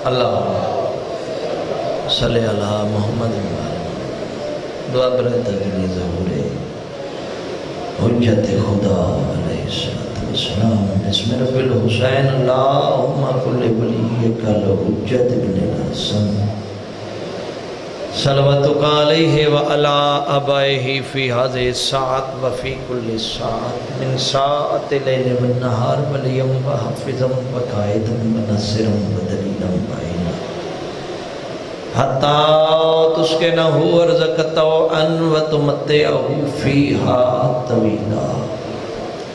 اللہ صلی اللہ محمد دعا برتا کی ظہور حجت خدا علیہ السلام بسم رب الحسین اللہم کل ولیک الحجت ابن الحسن صلواتک علیہ وعلا آبائہ فی هذه الساعة وفی کل ساعة من ساعة لیل والنہار ولیم وحفظا وقائدا ونصرا ودلیلا وعینا حتی تسکنہ ورزقتو ان وتمتعہ فیہا طویلا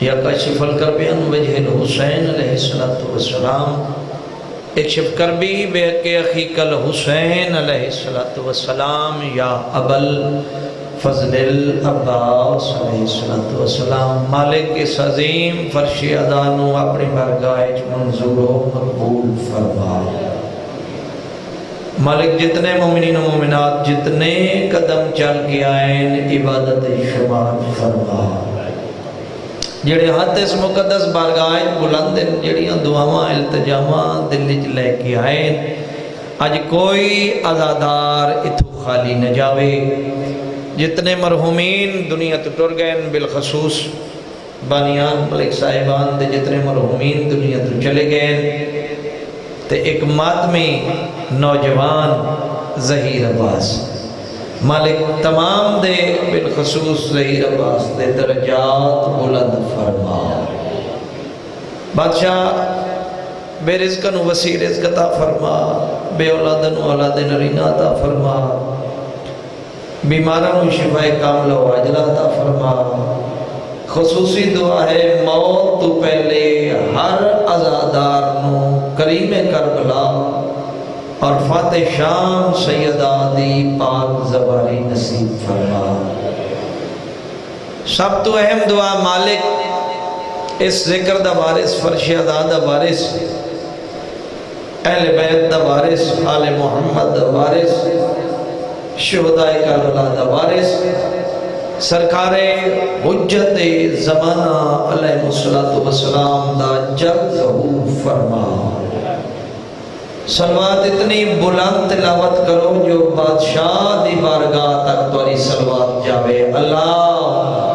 یا کشف الکرب ان وجہ الحسین علیہ السلام اکشف کربی بے کہ اخیق الحسین علیہ السلام یا ابل فضل العباس علیہ السلام مالک اس عظیم فرش ادانو اپنی برگاہ منظور و مقبول فرما مالک جتنے مومنین و مومنات جتنے قدم چل کے آئین عبادت شمار فرما جڑے ہاتھ اس مقدس بارگاہ بلند جڑیاں دعاواں التجاماں دلی چ لے کے آئے اج کوئی عزادار اتھو خالی نہ جاوے جتنے مرحومین دنیا تو ٹر گئے بالخصوص بانیان ملک صاحبان دے جتنے مرحومین دنیا تو چلے گئے تے ایک ماتمی نوجوان ظہیر عباس مالک تمام دے بالخصوص ظہیر عباس دے درجات بلند فرما بادشاہ بے رزقن وسیع رزق عطا فرما بے اولادن اولاد نرینہ عطا فرما بیمارن شفاء کاملہ و عاجلہ عطا فرما خصوصی دعا ہے موت تو پہلے ہر عزادار نو کریم کربلا اور فاتح شام سیدہ دی پاک زباری نصیب فرما سب تو اہم دعا مالک اس ذکر دا وارث فرش ادا دا وارث اہل بیت دا وارث آل محمد دا وارث شہداء کربلا دا وارث سرکار حجت زمانہ علیہ السلام دا جلد ظہور فرما صلوات اتنی بلند تلاوت کرو جو بادشاہ دی بارگاہ تک توری صلوات جاوے اللہ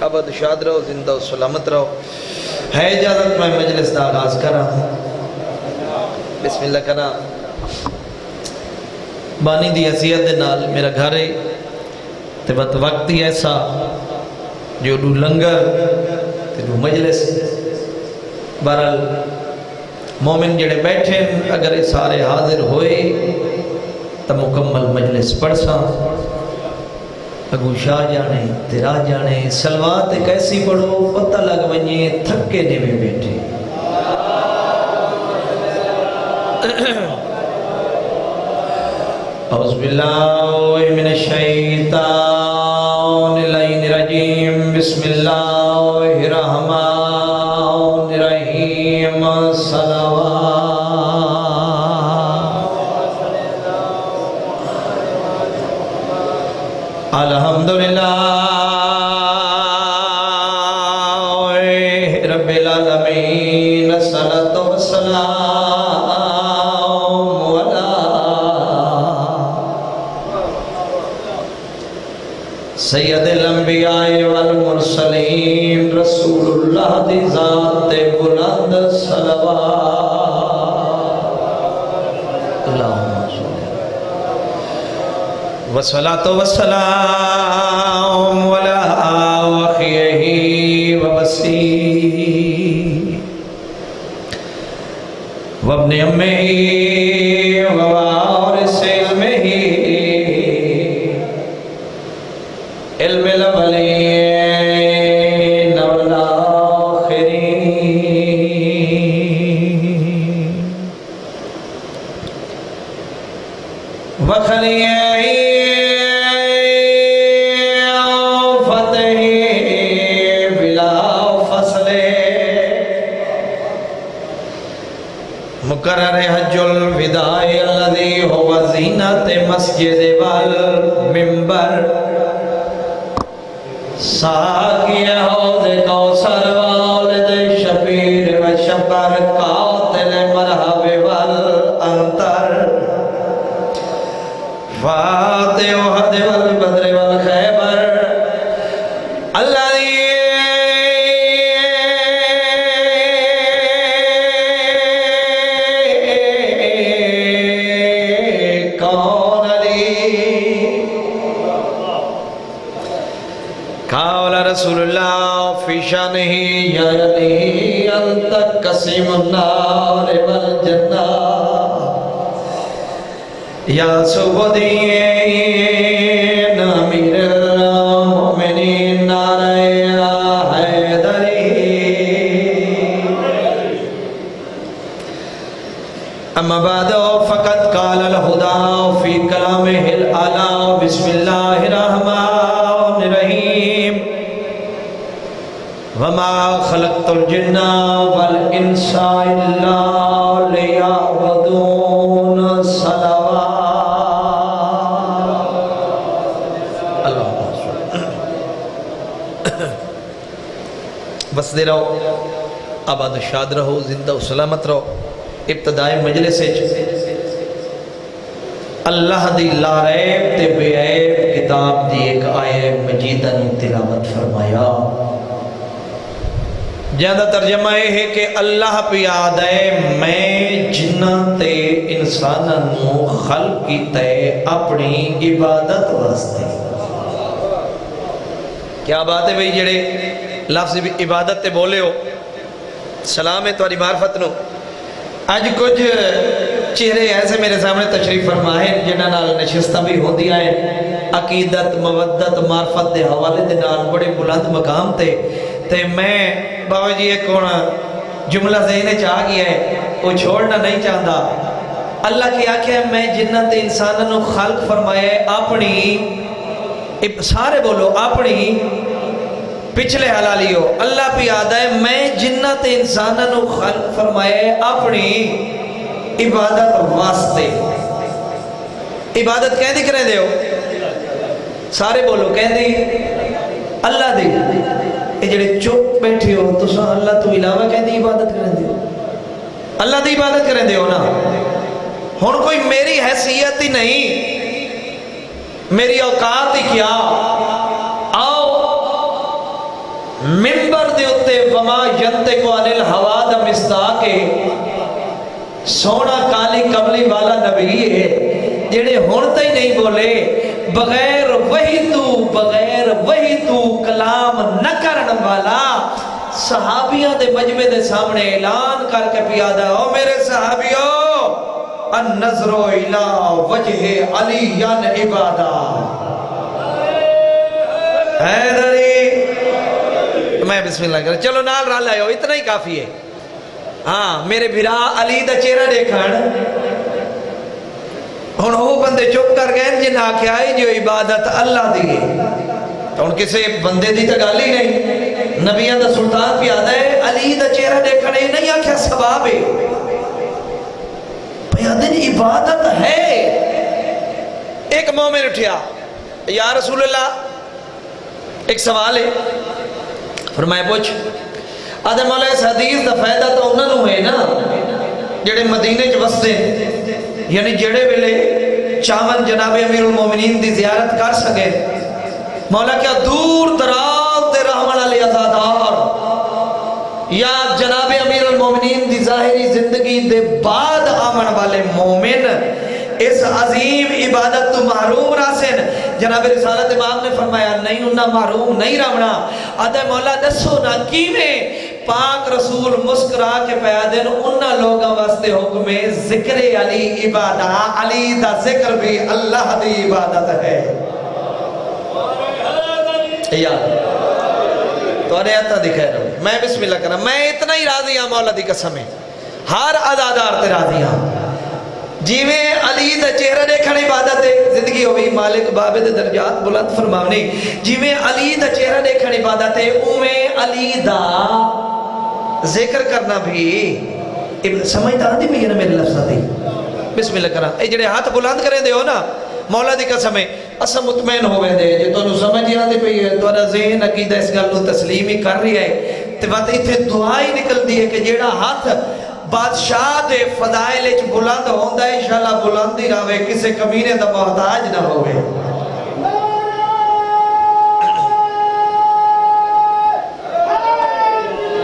ابد شاد رہو زندہ و سلامت رہو ہے اجازت میں مجلس دا آغاز کرا بسم اللہ کرا بانی دی حیثیت دے نال میرا گھر ہے تے وقت ہی ایسا جو دو لنگر تے دو مجلس بہرحال مومن جڑے بیٹھے اگر یہ سارے حاضر ہوئے تو مکمل مجلس پڑھ سا اگو شاہ جانے تیرا جانے سلوات کیسی پڑھو پتہ لگ ونجے تھکے نیوے بیٹھے اعوذ باللہ من الشیطان الرجیم بسم اللہ الرحمن الرحیم صلوات الحمدللہ رب العالمین الصلاۃ والسلام سید الانبیاء والمرسلین رسول اللہ دی ذات بلند صلوات اللہم صلی والصلاة والسلام علی وخیہ ووسیہ وابن امہ ووارث علمہ علم الاولین والآخرین وخلیہ فتح بلا فصل مقرر حج الوداع الذي هو زینت مسجد والمنبر ساقی حوض کوثر والد اللہ دی رسول اللہ فی شانہ یا علی انت قسیم النار والجنہ یا سبدین امیر المؤمنین نعرہ حیدری اما بعد فقد قال الہدی فی کلامہ الاعلی بسم اللہ الرحمن الرحیم وما خلقت الجن والانس الا ليعبدون صلوات اللہ بستے رہو آباد و شاد رہو زندہ و سلامت رہو ابتدائی مجلس اللہ دی لا ریب تے بے عیب کتاب دی ایک آیہ مجیدہ نے تلاوت فرمایا جہاں ترجمہ ہے کہ اللہ پہ یاد ہے میں جنہ تے انسانوں خلق کی تے اپنی عبادت واسطے کیا بات ہے بھئی جڑے لفظ عبادت تے بولے ہو سلام ہے تمہاری معرفت نو آج کچھ چہرے ایسے میرے سامنے تشریف فرما ہے جنہاں نال نشستہ بھی ہو دیا ہے عقیدت مودت معرفت دے حوالے دے نال بڑے بلند مقام تے میں بابا جی ایک جملہ ذہنے چاہ گیا ہے وہ چھوڑنا نہیں چاہتا اللہ کی آنکھیں میں جنت انسانوں خلق فرمائے اپنی سارے بولو اپنی پچھلے حلالی ہو اللہ پہ یاد ہے میں جنت انسانوں خلق فرمائے اپنی عبادت واسطے عبادت کہہ دی کریں دے ہو سارے بولو کہہ دی اللہ دی یہ جڑے چپ بیٹھے ہو تو سا اللہ تو علاوہ کہہ دی عبادت کریں دے ہو اللہ دی عبادت کریں دے ہو نا ہون کوئی میری حیثیت ہی نہیں میری اوقات ہی کیا آؤ منبر دے اتے وما ینتقو عن الہوا دا مصداق سونا کالی کملی والا نبی ہے جڑے ہونتے ہی نہیں بولے بغیر وہی تو کلام نہ کرن والا صحابیاں دے مجمع دے سامنے اعلان کر کے پیادا او میرے صحابیوں النظر الى وجہ علی عبادہ حیدری میں بسم اللہ کریں چلو نال رہ لائے ہو اتنا ہی کافی ہے ہاں میرے بھرا علی دا چہرہ دیکھن ہن وہ بندے چپ کر گئے جن آکھیا ہے جو عبادت اللہ دی ہے تو ان کسے بندے دی تگالی نہیں نبیہ دا سلطان بھی آدھا ہے علی دا چہرہ دیکھنے نہیں آکھیا ثواب ہے پیادن عبادت ہے ایک مومن اٹھیا یا رسول اللہ ایک سوال ہے فرمائے پوچھ آدھے مولا اس حدیث دا فائدہ تو انہوں ہے نا جڑے مدینے چ وستے یعنی جڑے ویلے چاون جناب امیر المومنین دی زیارت کر سکے مولا کیا دور دراز دے رحمن علی عزادار یا جناب امیر المومنین دی ظاہری زندگی دے بعد آمن والے مومن اس عظیم عبادت تو محروم راسن جناب رسالت امام نے فرمایا نہیں انہا محروم نہیں رہنا آدھے مولا دسو نا کیویں پاک رسول مسکرا کے پیادن انہا لوگاں واسطے حکم ذکر علی عبادہ علی دا ذکر بھی اللہ دی عبادت ہے یاد تو آتا دکھائے رہا میں بسم اللہ کرنا میں اتنا ہی راضی ہاں مولا دی قسم ہے ہر عزادار تے راضی ہاں جی میں علی دا چہرہ دیکھنے عبادت ہے زندگی ہوئی مالک بابد درجات بلند فرماونی جی میں علی دا چہرہ دیکھنے عبادت ہے اومیں علی دا ذکر کرنا بھی سمجھتا آدھی بھی ہے نا میرے لفظ آتی بسم اللہ کرنا اے جڑے ہاتھ بلند کریں دے ہو نا مولا دی قسم ہے اسا مطمئن ہوئے دے جو تو سمجھ آدھی بھی ہے تو ذہن عقیدہ اس گلوں تسلیمی کر رہی ہے تو بات اتنے دعائی نکل دی ہے کہ جیڑا ہاتھ بادشاہ دے فضائل اچ بلند ہوندہ ہے انشاءاللہ بلندی رہے کسے کمینے دا محتاج نہ ہوئے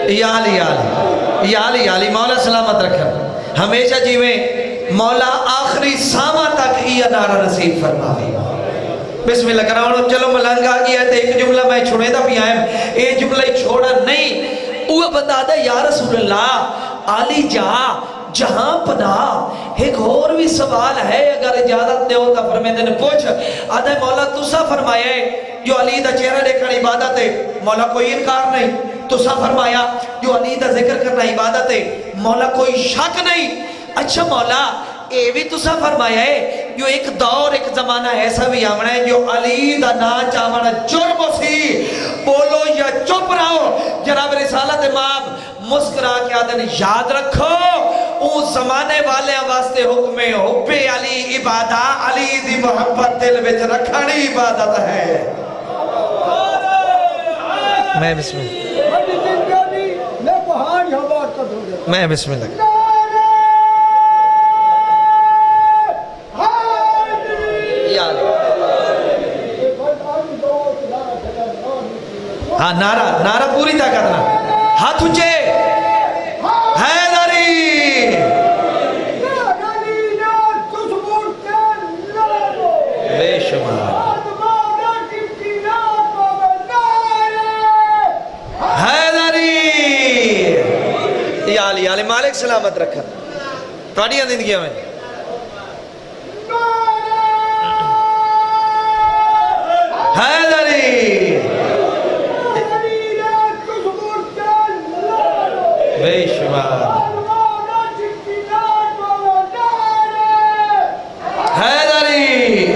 یا علی یا علی یا علی یا علی مولا سلامت رکھن ہمیشہ جیویں مولا آخری سامہ تک یہ نعرہ نصیب فرماوے بسم اللہ کراؤں چلو ملنگ آ گیا ہے ایک جملہ میں چھوڑے دا بھی آئیں اے جملہ چھوڑا نہیں وہ بتا دا یا رسول اللہ علی جہاں پناہ ایک اور بھی سوال ہے اگر اجازت دے ہوتا فرمیدے نے پوچھ آدھے مولا تسا فرمایا ہے جو علی دا چہرہ دیکھنا عبادت ہے مولا کوئی انکار نہیں تسا فرمایا جو علی دا ذکر کرنا عبادت ہے مولا کوئی شک نہیں اچھا مولا اے بھی تسا فرمایا ہے جو ایک دور ایک زمانہ ایسا بھی آمنا ہے جو علی دا نا چاہمنا جرم سی بولو یا چپ رہو جناب رسالت امام مسکرا کے آدھن یاد رکھو اس زمانے والے واسطے حکم حب علی عبادت علی دی محبت دل وچ رکھنی عبادت ہے میں بسم اللہ میں بسم اللہ ہاں نعرہ پوری طاقت نہ ہاتھ اونچے حیدری بے شمار حیدری یا علی علی مالک سلامت رکھا تھوڑیاں زندگیاں میں حیدری بے شمار حیدری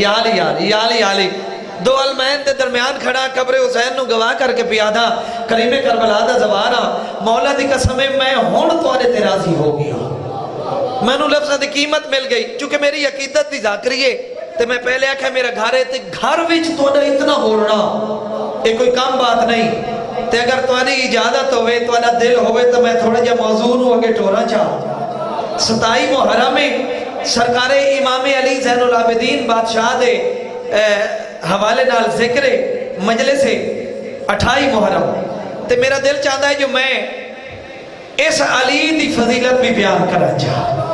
یا علی دو علمین دے درمیان کھڑا قبر حسین نو گواہ کر کے پیادا کریم کربلا دا زوارا مولا دی قسمیں میں ہون تو آنے تیرازی ہو گیا میں نو لفظہ دی قیمت مل گئی چونکہ میری عقیدت دی ذاکری ہے تو میں پہلے آکھا میرا گھر ہے گھر وچ تو نہ اتنا بولنا یہ کوئی کام بات نہیں تے اگر تمہاری اجازت ہوئے تمہارا دل ہوئے تو میں تھوڑا جا موضوع ہوں اگے ٹورا چاہوں 27 محرم میں سرکار امام علی زین العابدین بادشاہ دے حوالے نال ذکر مجلس 28 محرم تے میرا دل چاہتا ہے جو میں اس علی دی فضیلت بھی بیان کرنا چاہوں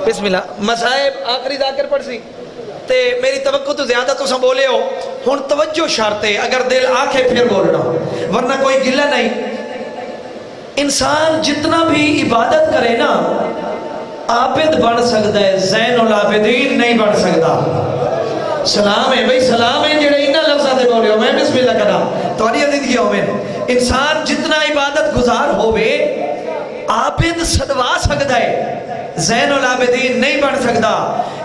بسم اللہ مسائب آخری ذاکر پڑھ سی تے میری توقع تو زیادہ تو سن بولے ہو ہن توجہ شرط ہے اگر دل آکھے پھر بولنا ورنہ کوئی گلہ نہیں انسان جتنا بھی عبادت کرے نا عابد بن سکتا ہے زین العابدین نہیں بن سکتا سلام ہے بھئی سلام ہے جڑے انہا لفظہ دے بولے ہو میں بسم اللہ کرنا توڑی عزیزگی ہو میں انسان جتنا عبادت گزار ہوئے عابد صدوا سکتا ہے زین العابدین نہیں بن سکتا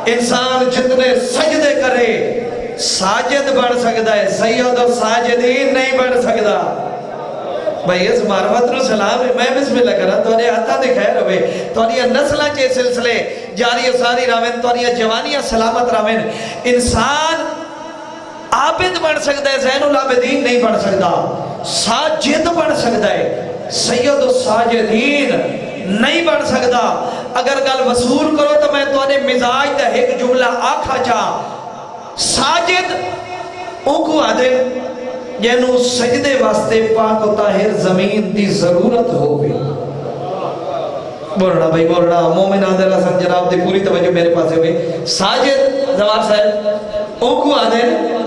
انسان جتنے سجدے کرے ساجد بن سکتا ہے سید و ساجدین نہیں بن سکتا بھائی اس معرفت نو سلام ہے میں بسم اللہ کرا تو انہیں آتا دے خیر ہوئے تو انہیں نسلہ چے سلسلے جاری و ساری راوین تو انہیں جوانیاں سلامت راوین انسان عابد بن سکتا ہے زین العابدین نہیں بن سکتا ساجد بن سکتا ہے سید و ساجدین نہیں بن سکتا اگر گل وصول کرو تو میں تو انہیں مزاج دا ایک جملہ آکھا چاہ ساجد ان کو آدھیں جنہوں سجدے واسطے پاک و طاہر زمین دی ضرورت ہوگی بولنا بھائی بولنا مومن آدھر حسن جناب دی پوری توجہ میرے پاس ہوئی ساجد زوار صاحب ان کو آدھیں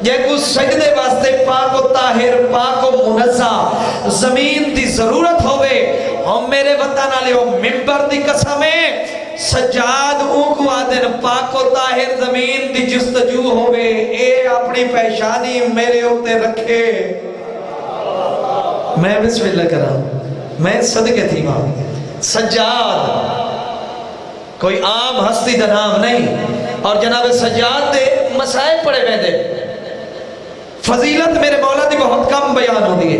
جنہوں سجدے واسطے پاک و طاہر پاک و منزہ زمین دی ضرورت ہوئے ہم میرے وطن آلے ہو ممبر دی قسمیں سجاد اون کو آدھن پاک و طاہر زمین دی جستجو ہوئے اے اپنی پیشانی میرے ہوتے رکھے میں بسم اللہ کر رہا ہوں میں صدقے تھی ماں سجاد کوئی عام ہستی دا نام نہیں اور جناب سجاد دے مسائل پڑے میں دے فضیلت میرے مولا دی بہت کم بیان ہو دیئے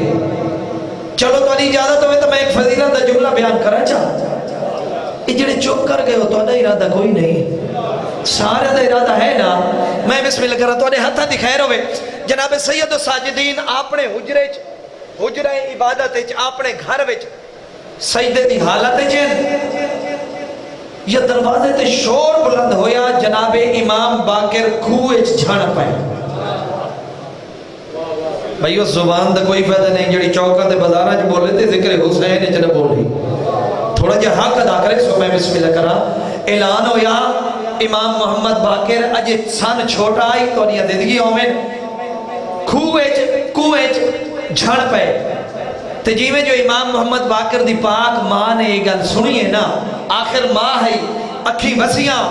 چلو تو نہیں اجازت ہوئے تو میں ایک فضیلت دا جملہ بیان کرنا چاہتا یہ جڑے چپ کر گئے ہو تو انہیں ارادہ کوئی نہیں سارے دا ارادہ ہے نا میں بسم اللہ کر رہا تو انہیں ہتھا دی خیر ہوئے جناب سید و ساجدین اپنے حجرہ عبادت اپنے گھر وچ سجدے دی حالت چین یہ دروازے تے شور بلند ہویا جناب امام باقر کھوئے جھڑ پائے بھائی اس زبان دا کوئی فائدہ نہیں جڑی چوکاں تے بازاراں چ بولے تے ذکر حسین چ نہ بولی تھوڑا جہا حق ادا کرے سو میں بسم اللہ کرا اعلان ہویا امام محمد باقر اج سن چھوٹا آئی تو نہیں زندگی ہومن کوئے جھڑ پے تے جی میں جو امام محمد باقر دی پاک ماں نے یہ گل سنی ہے نا آخر ماں ہے اکھی وسیاں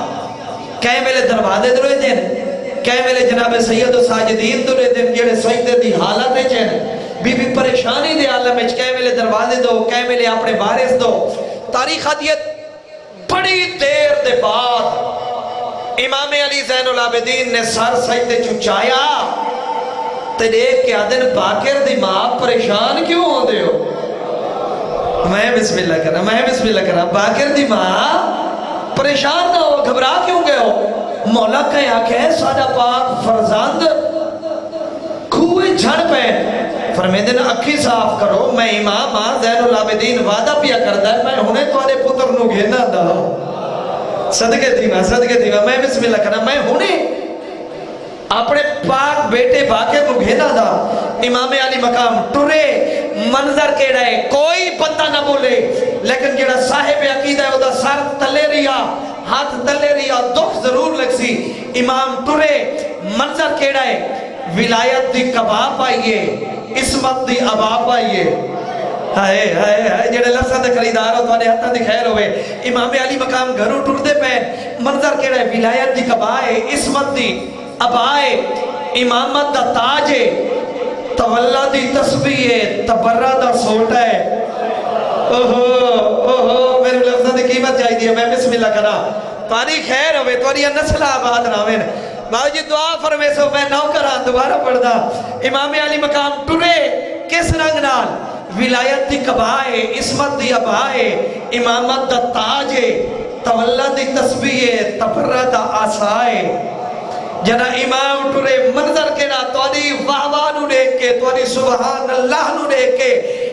کہیں میلے دروازے دروئے دین کہیں میلے جناب سید و ساجدین دروئے دین جڑے سجدے دی حالت ہے چین بی بی پریشانی دے عالم ہے کہیں میلے دروازے دو کہیں میلے اپنے وارث دو تاریخ حدیت بڑی دیر دے بعد امام علی زین العابدین نے سر سجدے چچایا تے دیکھ کے آدن باقر دی ماں پریشان کیوں ہو دے ہو میں بسم اللہ کرنا باقر دی ماں پریشان نہ ہو گھبرا کیوں گئے ہو مولا کہیں آکھیں سادہ پاک فرزند کھوئے جھڑ پہ فرمیدن اکھی صاف کرو میں امام زین العابدین وعدہ پیا کردہ ہے میں ہونے توارے پتر نو گھینا دا صدقے دیوا میں بسم اللہ کرنا میں ہونے اپنے پاک بیٹے باقر نو گھینا دا امام علی مقام ٹرے منظر کے رہے کوئی پتہ نہ بولے لیکن جڑا صاحب عقیدہ ہے وہ دا سر تلے رہا ہاتھ تلے رہا دکھ ضرور لگ سی امام ٹرے منظر کے رہے ولایت دی کباب آئیے اسمت دی عباب آئیے ہائے جڑے لفظہ دے خریدار ہو تو آنے ہتھا دی خیر ہوئے امام علی مقام گھروں ٹر دے پہ منظر کے رہے ولایت دی کبائے اسمت دی عبائے امامت دا تاجے تولہ دی تسبیح تبرہ دا سوٹا ہے میرے لفظہ دی قیمت جائی دی ہے میں بسم اللہ کرا تاری خیر ہوئے تاری نسل آباد راوین باو جی دعا فرمے سو میں نوکران دوبارہ پڑھ دا امام علی مقام ٹرے کس رنگ نال ولایت دی کبائے اسمت دی عبائے امامت دا تاجے تولہ دی تسبیح تبرہ دا آسائے جنا امام ٹرے منظر کے نا تواری واہوانو دیکھ کے تواری سبحان اللہ نو دیکھ کے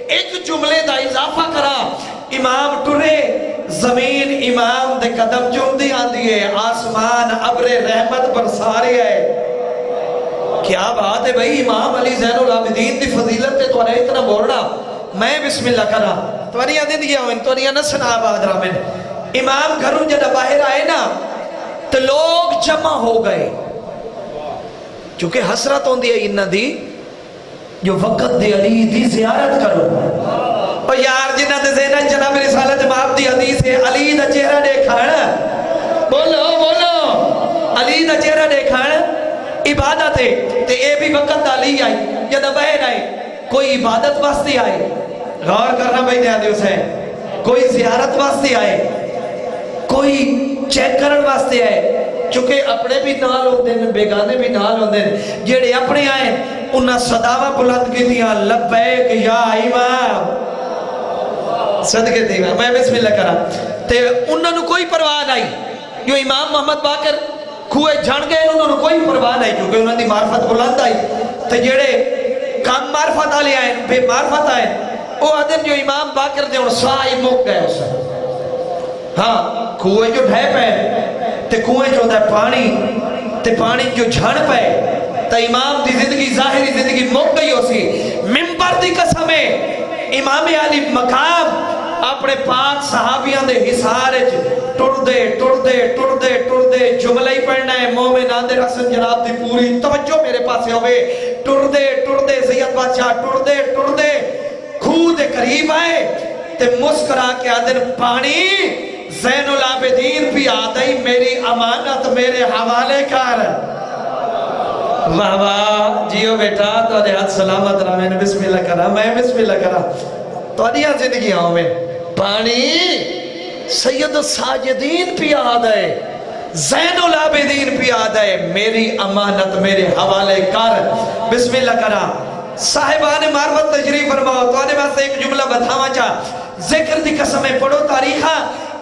ایک جملے دا اضافہ کرا امام ٹرے زمین امام دے قدم چوم دی آن دیئے آسمان عبر رحمت برسارے ہے کیا بات ہے بھئی امام علی زین العابدین دی فضیلت تے توارے اتنا بورنا میں بسم اللہ کرا تواری آدھیں دیا ہوئے تواری نسن آباد رامن امام گھروں جنہ باہر آئے نا تو لوگ جمع ہو گئے چونکہ حسرت ہوں دی انہ دی جو وقت دے علی دی زیارت کرو اور یار جنہ دے زینہ جناب رسالت ماب دی حدیث ہے علی دا چہرہ دیکھانا بولو علی دا چہرہ دیکھانا عبادت ہے تے اے بھی وقت علی آئی جنہ بہن آئی کوئی عبادت واسطے آئے غور کرنا بھائی دیا دیو سے کوئی زیارت واسطے آئے کوئی چیک کرن واسطے آئے چونکہ اپنے بھی نال ہوتے ہیں بیگانے بھی نال ہوتے ہیں جیڑے اپنے آئے انہاں صداوہ بلند کی دیا لبیک یا امام صدقے دیوا میں بسم اللہ کرا تے انہاں نو کوئی پرواہ نہیں جو امام محمد باقر کھوئے جھڑ گئے انہاں نو کوئی پرواہ نہیں کیونکہ انہاں دی معرفت بلند آئی تے جیڑے کام معرفت آلے آئے بے معرفت آئے وہ آدم جو امام باقر دے ان سائی موک گئے اسے ہاں کھوئے جو ڈھے پہ تے کنویں جو ہے پانی تے پانی جو جھڑ پہ تا امام دی زندگی ظاہری زندگی موک گئی ہو سی ممبر دی قسمیں امام علی مقام اپنے پاک صحابیاں دے حسارج ٹر دے جملہ ہی پڑھنا ہے مومن آدھر حسن جناب دی پوری توجہ میرے پاس ہوئے ٹر دے سید بادشاہ ٹر دے کھو دے قریب آئے تے مسکرا کے آدھر پانی زین العابدین بھی آدھائی میری امانت میرے حوالے کر واہ واہ جیو بیٹا تو آدھے ہاتھ سلامت رہا میں نے بسم اللہ کرا میں بسم اللہ کرا تو آدھے ہاں زندگی آؤں میں پانی سید الساجدین بھی آدھائی زین العابدین بھی آدھائی میری امانت میرے حوالے کر بسم اللہ کرا صاحبان معرفت تشریف فرماؤ تو آدھے میں سے ایک جملہ بتاوا چاہ ذکر دی قسمیں پڑھو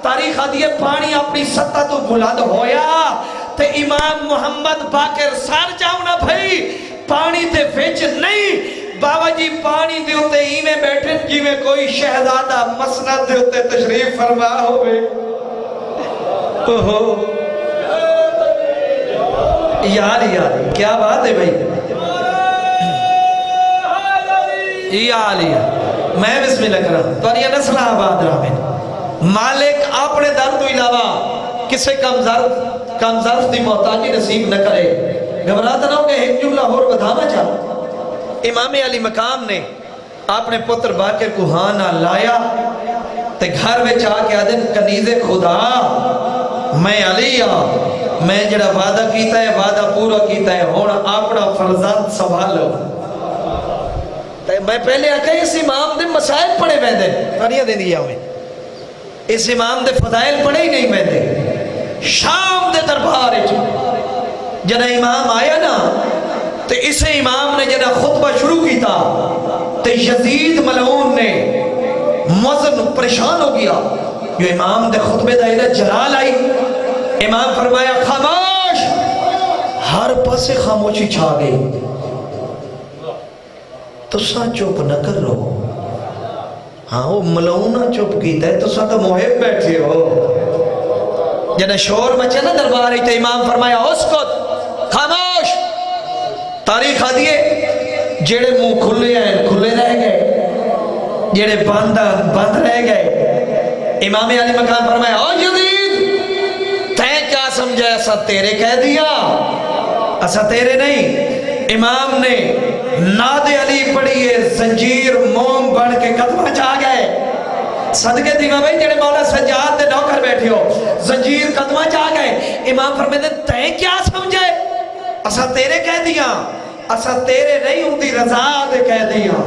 تاریخ آدھی پانی اپنی سطح تو بلند ہویا تے امام محمد باقر سار جاؤنا بھائی پانی تے ویچ نہیں بابا جی پانی دے ہوتے ہی میں بیٹھے جی میں کوئی شہزادہ مسند دے ہوتے تشریف فرما ہوئے یار کیا بات ہے بھائی یا علیہ میں بسم اللہ کرا تو یہ نسل آباد رہا مالک اپنے در تو علاوہ کسے کم ظرف دی محتاجی نصیب نہ کرے گھبراتا نہ ہو کہ ایک جملہ اور بتانا چاہ امام علی مقام نے اپنے پتر باقر کو ہانا لایا تے گھر میں چاہ کے آدھن کنیز خدا میں علی میں جڑا وعدہ کیتا ہے وعدہ پورا کیتا ہے ہونا اپنا فرزند سنبھالو میں پہلے آکھا اس امام دے مسائل پڑھے بیندے پڑھیا دے دیا ہوئے اس امام دے فضائل پڑھے ہی نہیں بیندے شام دے دربار جنہ امام آیا نا تو اس امام نے جنہ خطبہ شروع کیتا تو یزید ملعون نے موزن پریشان ہو گیا جو امام دے خطبے دائرہ جلال آئی امام فرمایا خاموش ہر پاسے خاموشی چھا گئی تو سا چوپ نہ کر رہو ہاں وہ ملعونہ چوپ کیتا ہے تو سا تو محب بیٹھے ہو جنہ شور مچے نا دربار ہی تو امام فرمایا اسکت خاموش تاریخ آدھیے جیڑے منہ کھلے ہیں کھلے رہ گئے جیڑے بند رہ گئے امام علی مقام فرمایا او یزید تین کیا سمجھا ایسا تیرے کہہ دیا ایسا تیرے نہیں امام نے ناد علی پڑھیے زنجیر موم بڑھ کے قدمہ چاہ گئے صدقے دیمہ بھائی جڑے مولا سجاد دے نوکر بیٹھے ہو زنجیر قدمہ چاہ گئے امام فرمائے تین کیا سمجھے ایسا تیرے کہہ دیا ایسا تیرے نہیں ہوں دی رضا دے کہہ دیا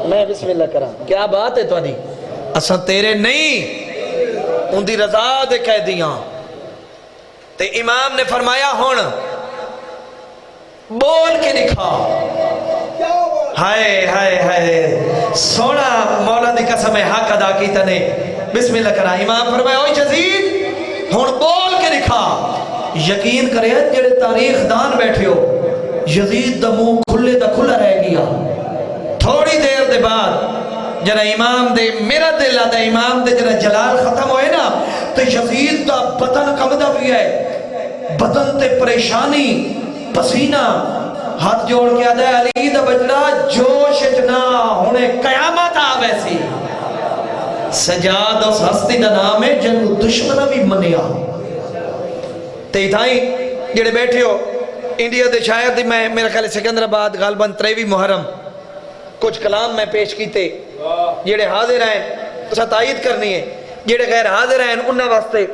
میں بسم اللہ کرا کیا بات ہے تو نہیں ایسا تیرے نہیں ہوں دی رضا دے کہہ دیا تے امام نے فرمایا ہون بول کے دکھا ہائے ہائے ہائے سونا مولا دی قسم حق ادا کی تنے بسم اللہ کرا امام فرمایا اوہ یزید ہون بول کے دکھا یقین کرے جڑے تاریخ دان بیٹھے ہو یزید دا منہ کھلے دا کھلا رہ گیا تھوڑی دیر دے بعد جنہ امام دے میرا دل آدھا امام دے جنہ جلال ختم ہوئے نا تو یزید دا بدن کمدہ بھی ہے بدن تے پریشانی پسینہ ہاتھ جوڑ کے آدھا ہے علی دا بجڑا جوش اتنا ہونے قیامت آوے سی سجاد اس ہستی دا نام ہے جنہوں دشمنہ بھی منیا تے اتھائیں جڑے بیٹھے ہو انڈیا دے شاید میں میرا خیال سکندر آباد غالباً 23 محرم کچھ کلام میں پیش کیتے جڑے حاضر ہیں اسا تائید کرنی ہے جڑے غیر حاضر ہیں انہاں واسطے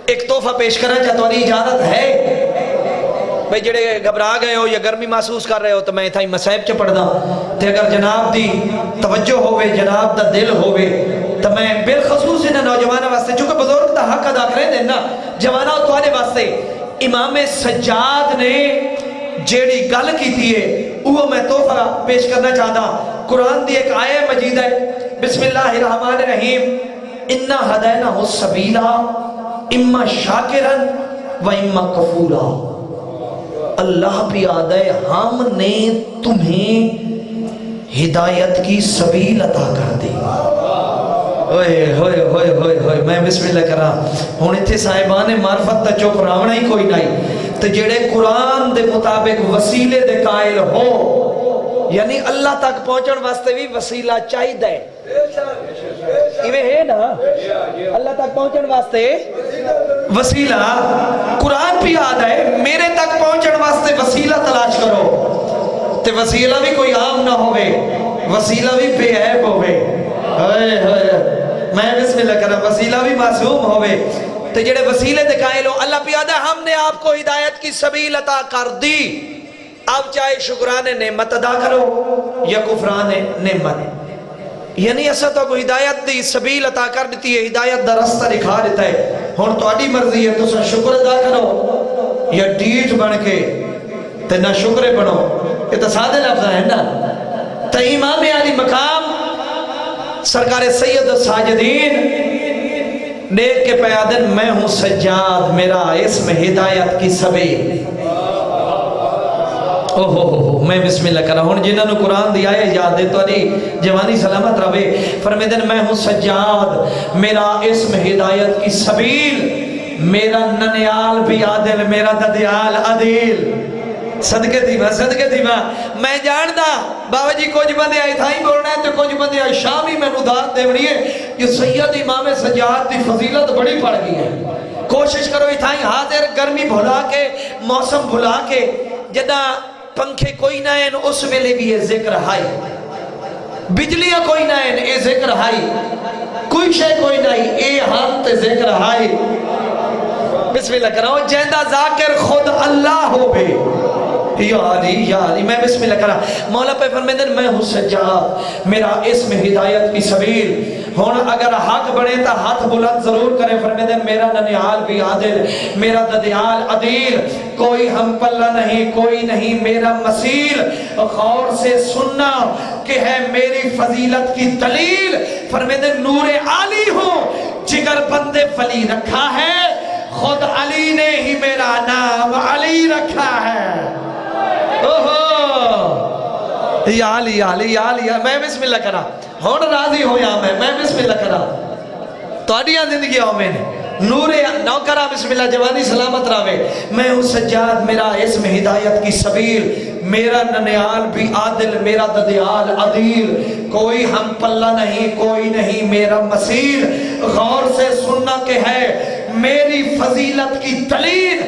ایک تحفہ پیش کرنا چاہتوانی اجازت ہے بھئی جڑے گھبرا گئے ہو یا گرمی محسوس کر رہے ہو تو میں تھائی مسائب چ پڑھ دا تے اگر جناب دی توجہ ہوئے جناب دا دل ہوئے تو میں بالخصوص انہاں نوجوانہ واسطے چونکہ بزرگ دا حق ادا کریں دینا جوانہ اتوانے واسطے امام سجاد نے جیڑی گل کی تیئے وہ میں تحفہ پیش کرنا چاہتا قرآن دی ایک آیہ مجید ہے بسم اللہ الرحمن الرحیم اِنَّا هَدَيْنَهُ السَّبِيلَ اِمَّا شَاكِرًا وَإِمَّا كَفُورًا اللہ بھی آدھے ہم نے تمہیں ہدایت کی سبیل عطا کر دی ہوئے ہوئے ہوئے ہوئے ہوئے میں بسم اللہ کرا ہونے تھے صاحبان معرفت تا چوپ راونا ہی کوئی نہیں تو جڑے قرآن دے مطابق وسیلے دے قائل ہو یعنی اللہ تک پہنچن واسطے بھی وسیلہ چاہی دے ایوے ہے نا اللہ تک پہنچن واسطے وسیلہ قرآن بھی آدھا ہے میرے تک پہنچن واسطے وسیلہ تلاش کرو تے وسیلہ بھی کوئی عام نہ ہوئے وسیلہ بھی بے عیب ہوئے میں بسم اللہ کرنا وسیلہ بھی معصوم ہوئے تے جڑے وسیلے دے قائل ہو اللہ بھی آدھا ہم نے آپ کو ہدایت کی سبیل عطا کر دی اب چاہے شکران نعمت ادا کرو یا کفران نعمت یعنی ایسا تو کوئی ہدایت دی سبیل عطا کر دیتی ہے ہدایت دا رستہ دکھا دیتا ہے ہون تو اڈی مرضی ہے تو سا شکر ادا کرو یا ڈیٹ بن کے تے نہ شکر بنو یہ تو سادے لفظ ہے نا تو امام علی مقام سرکار سید الساجدین دیکھ کے پیادن میں ہوں سجاد میرا اسم ہدایت کی سبیل میں بسم اللہ کرا ہوں جنہوں نے قرآن دیا ہے یاد دے تو علی جوانی سلامت رہے فرمیدن میں ہوں سجاد میرا اسم ہدایت کی سبیل میرا ننیال بھی عادل میرا ددیال عدیل صدقے تھی میں جاندا بابا جی کچھ بندے آئے تھا ہی بولنا ہے تو کچھ بندے آئے شامی میں ندات دے بڑی ہے یہ سید امام سجاد دی فضیلت بڑی پڑ گئی ہے کوشش کرو ہی تھا ہی حاضر گرمی بھلا کے موسم بھلا کے جدہ پنکھے کوئی نہ ہیں اس ویلے بھی یہ ذکر ہائی بجلیاں کوئی نہ ہیں اے ذکر ہائی کوئی شے کوئی نہیں اے ہم تے ذکر ہائی بسم اللہ کراؤ جیندہ ذاکر خود اللہ ہو بے یا علی میں بسم اللہ کرا مولا پہ فرمیدن میں ہوں سجاد میرا اسم ہدایت کی سبیل ہون اگر حق بڑھے تا ہاتھ بلند ضرور کرے فرمیدن میرا ننیال بھی عادل میرا ددیال عدیل کوئی ہم پلہ نہیں کوئی نہیں میرا مسیل غور سے سننا کہ ہے میری فضیلت کی دلیل فرمیدن نور عالی ہوں جگر بندے ولی رکھا ہے خود علی نے ہی میرا نام علی رکھا ہے یا علی میں بسم اللہ کرا ہون راضی ہو یا میں بسم اللہ کرا تو اڈیاں زندگی ہو میں نے نور نوکرہ بسم اللہ جوانی سلامت راوے میں ہوں سجاد میرا اسم ہدایت کی سبیل میرا ننیال بھی عادل میرا ددیال عدیل کوئی ہم پلہ نہیں کوئی نہیں میرا مسیل غور سے سننا کہ ہے میری فضیلت کی دلیل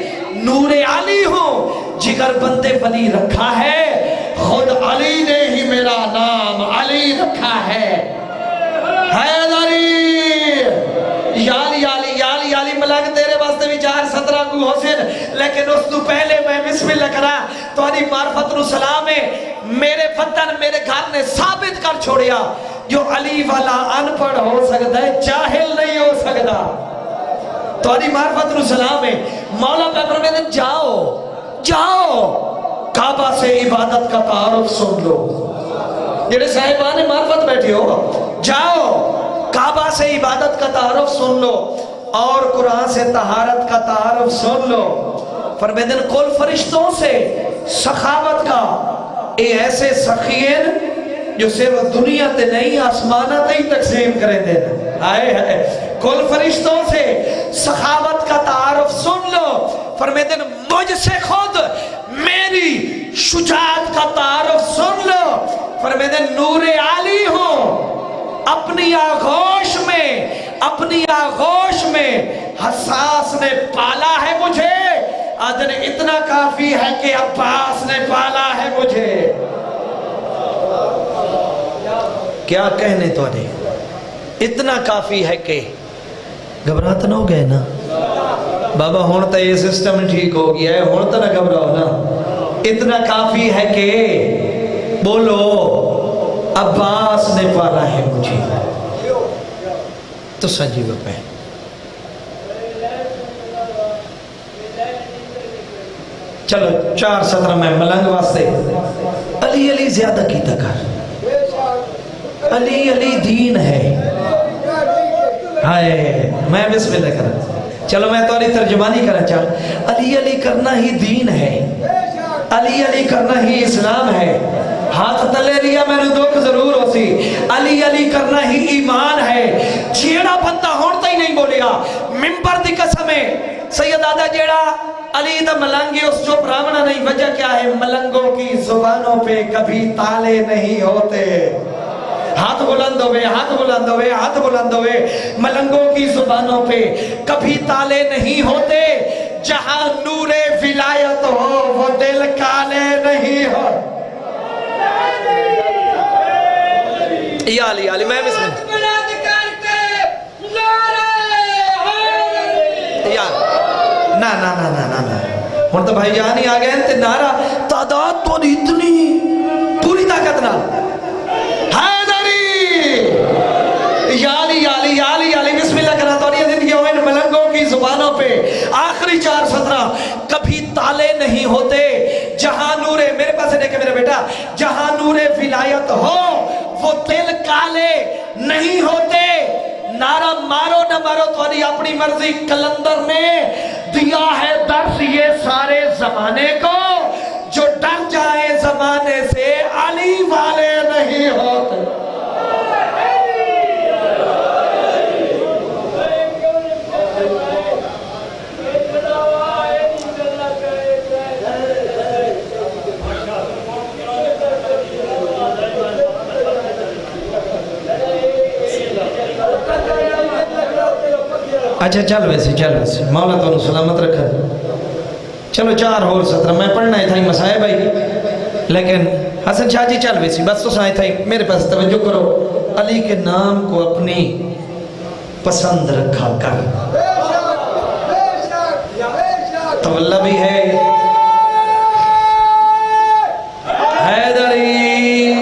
نور علی ہوں جگر بندے ولی رکھا ہے خود علی نے ہی میرا نام علی رکھا ہے حیدری یالی ملک تیرے واسطے بھی 4-17 کو حسن لیکن اس تو پہلے میں بسم اللہ کرا تو انی معرفت رو سلام ہے میرے وطن میرے گھر نے ثابت کر چھوڑیا جو علی والا ان پڑھ ہو سکتا ہے جاہل نہیں ہو سکتا تو انی معرفت رو سلام ہے مولا پہ فرمیدن جاؤ کعبہ سے عبادت کا تعارف سن لو جڑے صاحبان معرفت بیٹھے ہو جاؤ کعبہ سے عبادت کا تعارف سن لو اور قرآن سے طہارت کا تعارف سن لو فرمیدن کل فرشتوں سے سخاوت کا اے ایسے سخین جو صرف دنیا تے نہیں آسمانہ تے ہی تقسیم کریں دینا کل فرشتوں سے سخاوت کا تعارف سن لو فرمیدن مجھ سے خود میری شجاعت کا تعارف سن لو فرمیدن نور عالی ہوں اپنی آغوش میں حساس نے پالا ہے مجھے آدھر اتنا کافی ہے کہ عباس نے پالا ہے مجھے کیا کہنے تو نہیں اتنا کافی ہے کہ گھبراہت نہ ہو گئے نا بابا ہون تا یہ سسٹم ٹھیک ہو گیا ہے ہون تا نہ گھبراؤ نا اتنا کافی ہے کہ بولو عباس نے پالا ہے مجھے تو سنجیو پہ چلو 4-17 میں ملنگ واسطے علی زیادہ کی تکار علی دین ہے ہائے میں بسم اللہ کرا چلو میں تو ترجمانی کرنا چاہوں علی کرنا ہی دین ہے علی کرنا ہی اسلام ہے ہاتھ تلے ریا میں نے دکھ ضرور ہو سی علی کرنا ہی ایمان ہے جیڑا بندہ ہونتا ہی نہیں بولیا ممبر دی قسم ہے سید آدھا جیڑا علی دا ملنگی اس جو براہمنہ نہیں وجہ کیا ہے ملنگوں کی زبانوں پہ کبھی تالے نہیں ہوتے ہاتھ بلند ہوئے ملنگوں کی زبانوں پہ کبھی تالے نہیں ہوتے جہاں نور ولایت ہو وہ دل کالے نہیں ہو یا علی میں بسم اللہ نا ہون تو بھائی جانی آگئے ہیں تے نعرہ تعداد تو اتنی پوری طاقت نہ یالی بسم اللہ کرنا تو زندگی ہوئے ملنگوں کی زبانوں پہ آخری 4-17 کبھی تالے نہیں ہوتے جہاں نور میرے پاس دیکھے میرے بیٹا جہاں نور ولایت ہو وہ دل کالے نہیں ہوتے نعرہ مارو نہ مارو تو اپنی مرضی کلندر نے دیا ہے درس یہ سارے زمانے کو جو ڈر جائے زمانے سے علی والے نہیں ہوتے اچھا چل ویسے مولا تو سلامت رکھا. چلو 4 اور سطر میں پڑھنا ہے تھا مسائب بھائی، لیکن حسن شاہ جی چل ویسی بس تو سائیں تھا میرے پاس توجہ کرو. علی کے نام کو اپنی پسند رکھا کر. تو اللہ بھی ہے حیدری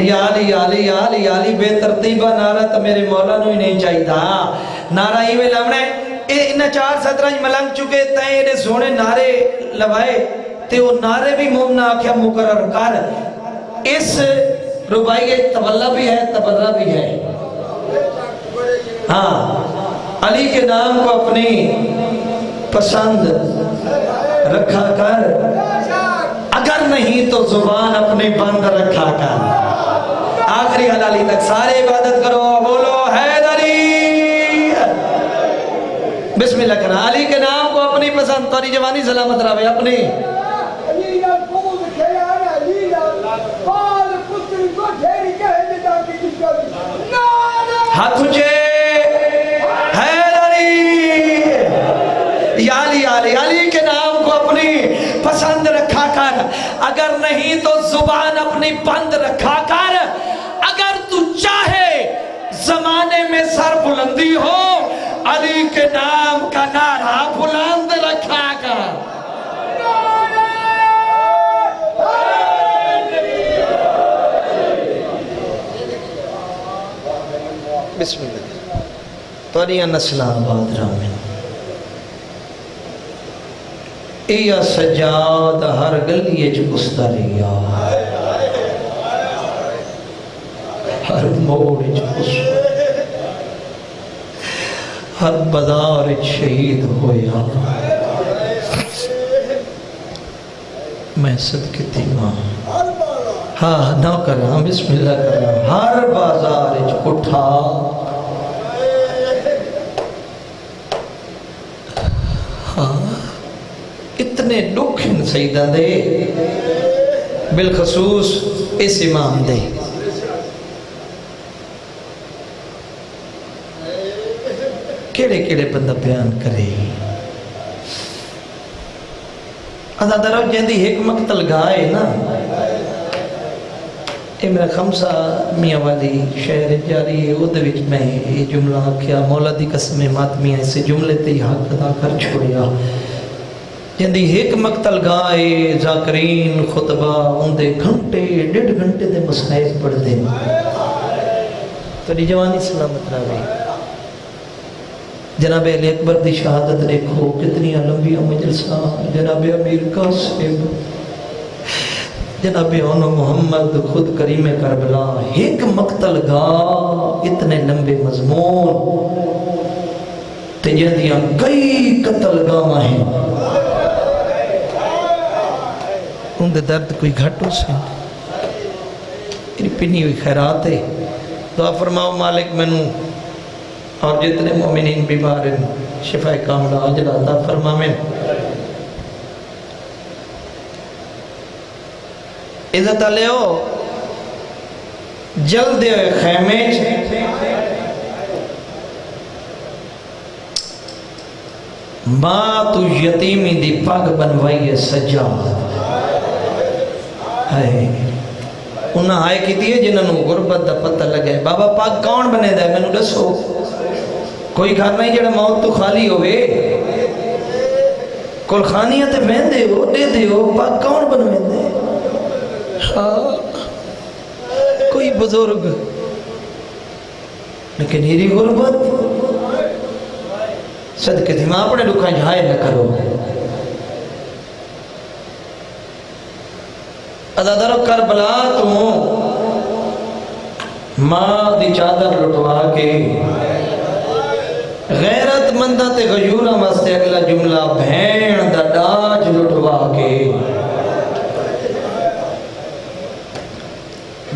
یا علی علی علی علی بے ترتیبہ نعرہ تو میرے مولا نو ہی نہیں چاہی تھا. نعرہ ہی میں لمنے انہا 4 سطرہ ملنگ چکے تائیں انہیں سونے نعرے لوائے تے وہ نعرے بھی مومنہ آکھیا مقرر کر. اس ربائی تولا بھی ہے تبرہ بھی ہے. ہاں علی کے نام کو اپنی پسند رکھا کر، اگر نہیں تو زبان اپنی بند رکھا کر. آخری حلالی تک سارے عبادت کرو، بولو حیدری. بسم اللہ کرنا. علی کے نام کو اپنی پسند، توری جوانی سلامت رہے اپنی. ہاتھ اونچے حیدری یا علی علی علی کے نام کو اپنی پسند رکھا کر، اگر نہیں تو زبان اپنی بند رکھا کر. اگر تو چاہے زمانے میں سر بلندی ہو، علی کے نام کا نعرہ بلند رکھا کر. بسم اللہ. توریاں نسلہ آباد رامن ایا سجاد ہر گلی چکستا رہیا، ہر موڑ چکستا، ہر بازار شہید ہویا. میں صدقے تھی ماں ہاں نہ کرنا. بسم اللہ کرنا. ہر بازار اٹھا ہاں اتنے دکھن سیدہ دے، بالخصوص اس امام دے. کیڑے کیڑے بندہ بیان کرے. ادھا جہاں ایک مقتل گائے نا، یہ میرا خمسہ میاں والی شہر جاری ہے. وہ دویچ میں یہ جملہ کیا مولا دی قسم ماتمیاں اسے جملے تے حق ادا کر چھوڑیا. جہاں ایک مقتل گائے ذاکرین خطبہ اندے گھنٹے 1.5 گھنٹے دے مسائب پڑھ دے. تو دی جوانی سلامت رہے. جناب علی اکبر دی شہادت دیکھو کتنی لمبی مجلسہ. جناب امیر قاسم، جناب انو محمد خود کریم کربلا، ایک مقتل گا اتنے لمبے مضمون تجدیاں کئی قتل گاہ ہیں. ان دے درد کوئی گھٹو سے پنی ہوئی خیرات ہے. دعا فرماؤ مالک منو اور جتنے مومنین بیمار ہیں شفا کاملہ عاجلہ عطا فرمائیں. عزت علیہ جلد خیمے ماں تو یتیمی دی پاک بنوائی سجاد. انہاں آئے کی دیئے جنہوں غربت دا پتہ لگے. بابا پاک کون بنے دے میں نے دسو؟ کوئی گھر نہیں جڑا موت تو خالی ہوئے، کل خانیاں تے میں دے ہو دے دے ہو. پاک کون بنوے دے؟ کوئی بزرگ، لیکن یہ غربت صدقے تھی ماں اپنے دکھائیں جھائے نہ کرو. ادادرو کربلا تو ماں دی چادر لٹوا کے غیرت مندہ تے غیورہ مستے اگلا جملہ بھین دا ڈاج لٹوا کے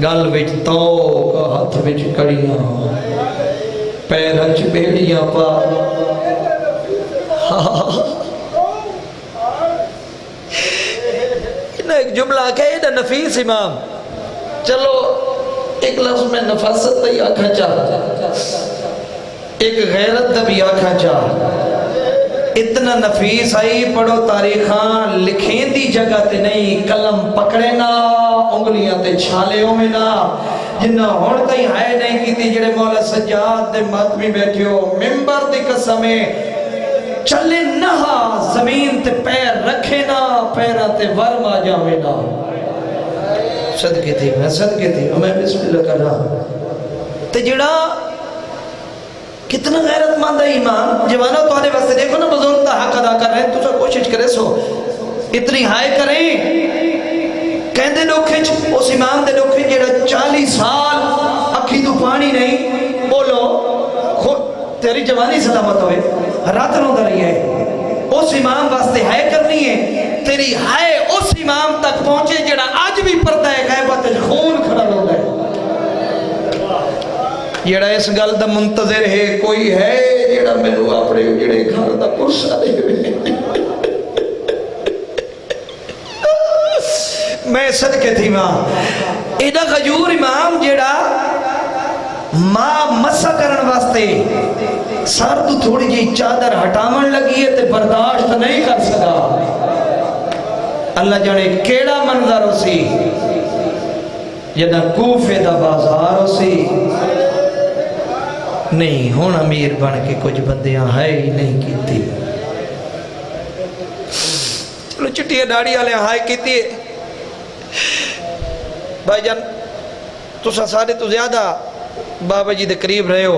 گل وچ توک ہاتھ وچ کڑیاں پیرچ بیڑیاں پا. ایک جملہ کہے نا نفیس امام. چلو ایک لفظ میں نفاست تی آکھا چاہتا ایک غیرت دا بھی آکھا چاہ اتنا نفیس آئی پڑھو تاریخاں لکھیں دی جگہ تے نہیں قلم پکڑے نا انگلیاں تے چھالے ہوئے نا جنہ ہون تئی ہائے نہیں کی تھی جڑے مولا سجاد دے ماتمی بیٹھے ہو ممبر دی قسمیں چلے نہا زمین تے پیر رکھے نا پیرہ تے ورم آ جاوے نا صدقے تھی میں بسم اللہ کر رہا تے جڑا کتنا غیرت مند ہے ایمان جوانوں تو آنے واسطے دیکھو نا بزرگ تا حق ادا کر رہے ہیں تو سا کوشش کرے سو اتنی ہائے کریں کہندے لوکھیں اس امام دے لوکھیں جیڑا 40 سال اکھی تو پانی نہیں بولو خود تیری جوانی سلامت ہوئے رات نو دری ہے اس امام واسطے ہائے کرنی ہے تیری ہائے اس امام تک پہنچے جیڑا آج بھی پردہ ہے غیبت خون کھڑا ہو گئے جیڑا اس گل دا منتظر ہے کوئی ہے جیڑا میں نو اپنے جیڑے گھر دا پرسا دے ہوئے میں صدقے تھی ماں ایڈا غجور امام جیڑا ماں مسا کرن واسطے سر تو تھوڑی جی چادر ہٹامن لگی ہے تے برداشت نہیں کر سکا اللہ جانے کیڑا منظر ہو سی جدہ کوفے دا بازار ہو سی نہیں ہون امیر بن کے کچھ بندیاں ہے ہی نہیں کیتی چلو چٹیا ڈاڑی آلے ہائے کیتی بھائی جان تو سارے تو زیادہ بابا جی دے قریب رہے ہو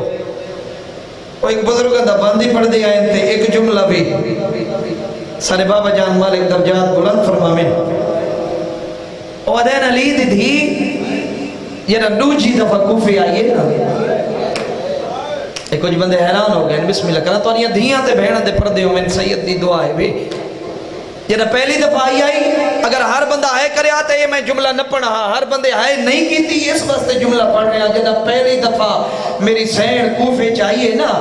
وہ ایک بزرگ دا باندھی پڑھ دے آئے تھے ایک جملہ بھی سارے بابا جان مالک درجات بلند فرمامن ودین علی دی دھی یہ ردو جی دفعہ کوفے آئیے نا ایک کچھ بندے حیران ہو گئے بسم اللہ کرنا تو انہیں دھیاں تے بہنہ دے پردے ہوں میں سید دی دعا ہے بھی یہ پہلی دفعہ آئی اگر ہر بندہ آئے کرے آتا ہے میں جملہ نہ پڑھا ہر بندے آئے نہیں کی تھی اس واسطے جملہ پڑھ رہے ہیں جب پہلی دفعہ میری سین کوفے چاہیے نا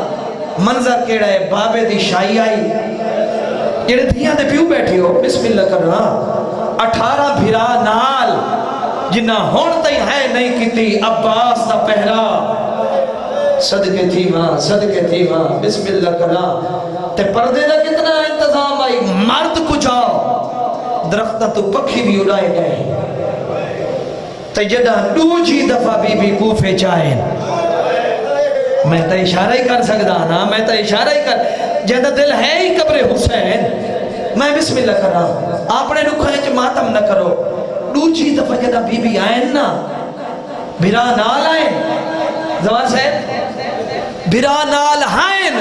منظر کیڑا ہے بابے دی شاہی آئی یہ دھیاں دے پیو بیٹھے ہو بسم اللہ کرنا 18 بھرا نال جنہ ہون تئی ہے نہیں کی تھی عباس دا پہرا صدقے تھی ماں بسم اللہ کرنا تے پردے دا کتنا انتظام آئی مرد کچھ آؤ درختہ تو پکھی بھی اڑائے گئے تے جدہ دوجی دفعہ بی بی کوفے چاہیں میں تا اشارہ ہی کر سکتا نا میں تا اشارہ ہی کر جدہ دل ہے ہی قبر حسین میں بسم اللہ کر رہا آپ نے رکھا ہے کہ ماتم نہ کرو دوجی دفعہ جدہ بی بی آئیں نا بھرا نال آئیں زوان صاحب بھرا نال ہائن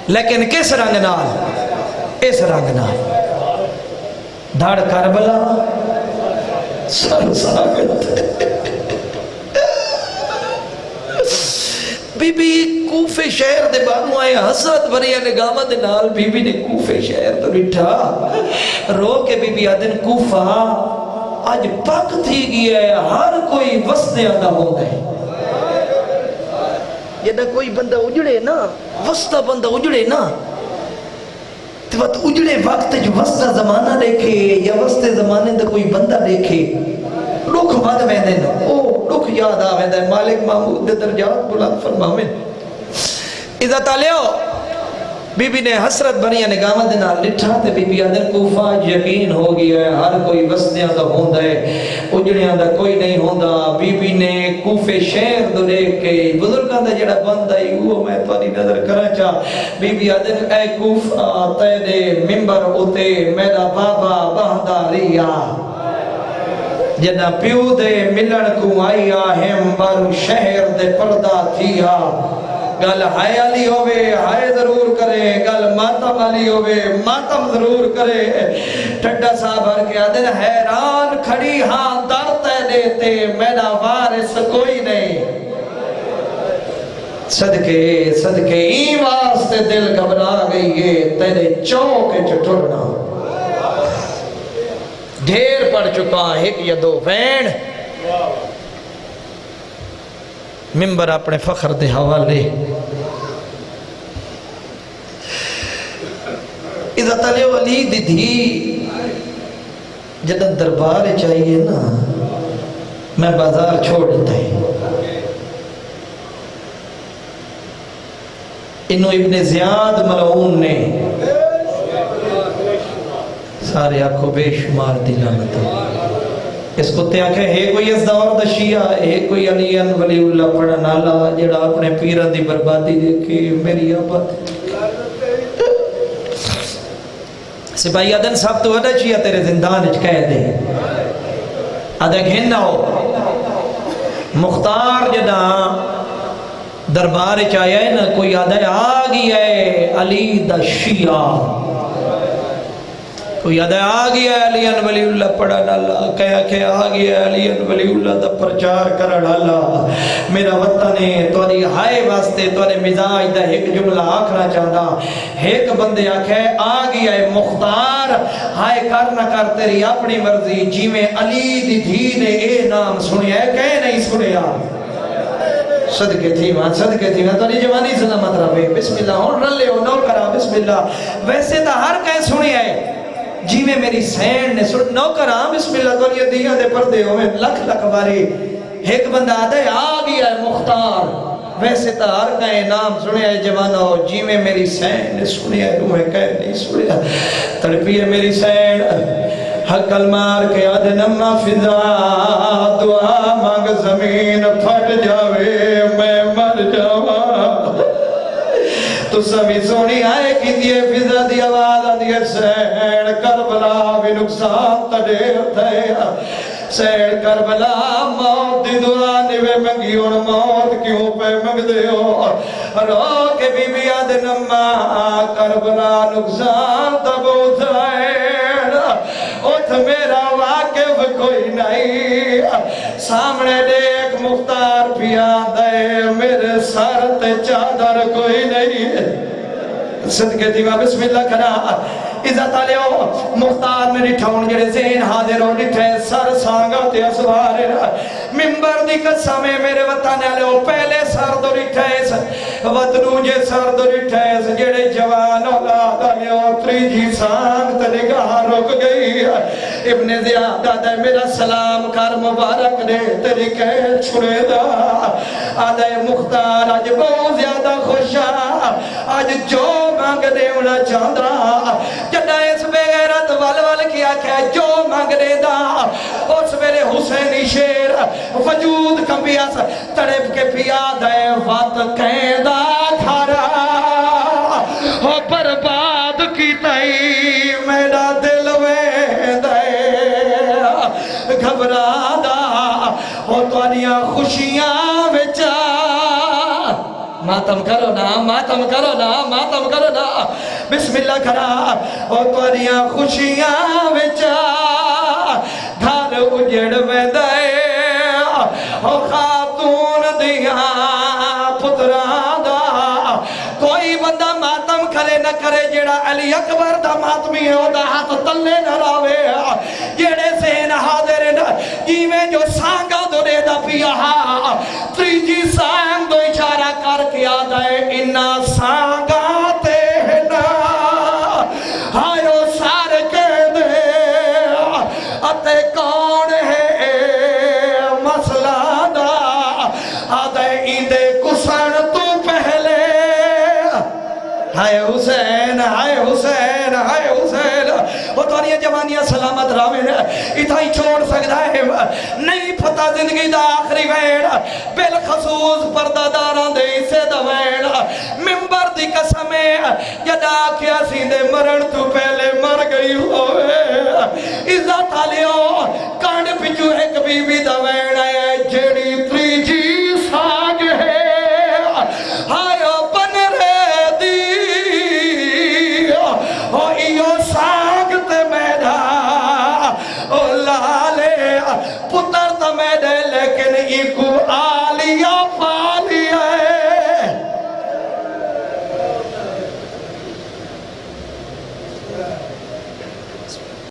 لیکن کس رنگ نال اس رنگ نال دھڑ کربلا سر ساگت بی بی کوفے شہر دے بانو آئے حسرت بھریا نگاہ دے نال بی بی نے کوفے شہر تو رٹھا رو کے بی بی آدن کوفہ آج پاک تھی گیا ہے ہر کوئی وستے آدھا ہو گئے جدہ کوئی بندہ اجڑے نا وسطہ بندہ اجڑے نا تو بات اجڑے وقت جو وسطہ زمانہ دیکھے یا وسطے زمانے دا کوئی بندہ دیکھے لوگ بات میں دینا او لوگ یاد آوے دا مالک محمود دے درجات بلند فرمامن اذا تالیو بی بی نے حسرت بنیا نگاہ دے نال لٹھا تے بی بی آدھر کوفہ یقین ہو گیا ہے ہر کوئی وسطیاں دا ہوندہ ہے اجڑیاں دا کوئی نہیں ہوندہ بی بی نے کوفے شہر دو دیکھ کے بزرگاں دا جڑا بندہ ہی وہ میں توانی نظر کرا چاہ بی بی آدھر اے کوفہ تیرے ممبر ہوتے میرا بابا بہدہ ریا جنہ پیو دے ملن کو آئی آہم بارو شہر دے پردہ تھیا گل ہائے علی ہوئے ہائے ضرور کرے گل ماتم علی ہوئے ماتم ضرور کرے ٹھڈا صاحب ہر کے آدھر حیران کھڑی ہاں درتے دیتے میرا وارث کوئی نہیں صدقے این واسطے دل گھبرا گئی ہے تیرے چوکے چٹھڑنا ڈھیر پڑ چکا ایک یا دو وین ممبر اپنے فخر دے حوالے عزت علی ولی دی دھی جدن دربار چاہیے نا میں بازار چھوڑ دیتا ہی انہوں ابن زیاد ملعون نے سارے آنکھوں بے شمار دی لعنت اس کتے آنکھیں ہے کوئی اس دور دا شیعہ ہے کوئی علی ولی اللہ پڑھن والا جڑا اپنے پیران دی بربادی دیکھے میری آباد سپاہی آدن صاحب تو وڈا شیعہ تیرے زندان اچ کہہ دے آدھا گھننا ہو مختار جدا دربار چاہیا ہے نا کوئی آدھا آگی ہے علی دا شیعہ کوئی آدھا آگی ہے علی ولی اللہ پڑھا لالا کہا کہ آگی ہے علی ولی اللہ دا پرچار کرا لالا میرا وطنے توری ہائے واسطے توری مزاج دا ایک جملہ آکھنا چاہتا ایک بندے آکھے آگی ہے مختار ہائے کر نہ کر تیری اپنی مرضی جی میں علی دی دھی نے اے نام سنیا ہے کہ نہیں سنیا صدقے تھی ماں تو نہیں جوانی سلامت رہے بسم اللہ ہون رلے ہو نو کرا بسم اللہ ویسے تا ہر کہیں سنی ہے جی میں میری سین نے سن نو کرا بسم اللہ تو یہ دیاں دے پردے ہو میں لکھ باری ایک بندہ آدھے آگی ہے مختار ویسے تا ہر کہیں نام سنی ہے جوانو جی میں میری سین نے سنی ہے روح کہہ نہیں سنی ہے تڑپی ہے میری سین حقل مار کے آدھے نمہ فضا دعا مانگ زمین پھٹ جاوے میں مر جاوا تو سبھی سونی آئے کی دیئے فضا دی آواز آدھے سین کربلا بھی نقصان تڑے تھے سین کربلا موت دی دعا نوے منگی اور موت کیوں پہ منگ دے ہو رو کے بی بی آدھے نمہ کربلا نقصان تبو تھائے اتھ میرا واقف کوئی نہیں سامنے دیکھ مختار پیا دے میرے سر تے چادر کوئی نہیں صدقے دیوہ بسم اللہ کرا عزت آلیو مختار میں نٹھون جڑے ذہن حاضر ہو نٹھے سر سانگا تے اسوارے ممبر دی قسمے میرے وطن آلیو پہلے سر دو نٹھے وطنو جے سر دو نٹھے جڑے جوان اولاد آلیو تریجی سانگ تے نگاہ رک گئی ابن زیادہ دے میرا سلام کر مبارک دے تیری کہہ چھڑے دا آدھے مختار آج بہت زیادہ خوشا آج جو مانگ دے انہا چاندرا جنہ اس بغیرت والوال کیا کہ جو مانگ دے دا اس ویلے حسینی شیر وجود کمبیاس تڑپ کے پیا دے وات قیدہ کھارا ہو برباد کی تئی میرا دل میں دے گھبرا دا ہو توانیاں خوشیاں بچا ماتم کرو نا ماتم کرو نا ماتم کرو نا بسم اللہ کرا او توانیاں خوشیاں بچا گھر اجڑ میں دے او خاتون دیاں پتران دا کوئی بندہ ماتم کرے نہ کرے جیڑا علی اکبر دا ماتمی ہے او دا ہاتھ تلے نہ راوے جیڑے سین حاضر نہ جیویں جو سانگا دو دے دا پیا تریجی سانگ دو اشارہ کر کے آدھا ہے انہا سانگا تے نا آئیو سار کے دے اتے کون ہے مسئلہ دا آدھا ہے ایندے کسن تو پہلے ہائے حسین ہائے حسین ہائے حسین وہ توانیاں جوانیاں سلامت راوین اتھا ہی چھوڑ سکتا ہے نہیں پتا زندگی دا آخری وین بالخصوص پردہ داران دے اسے دا وین ممبر دی قسمے جدا کیا سیندے مرن تو پہلے مر گئی ہوئے عزت آلیو کانڈ پچو ایک بی بی دا وین ہے جیڑی تریجی ساگ ہے آئیو بن رے دی او ایو ساگ تے میڈا او لالے پتر تا میڈے لیکن ایکو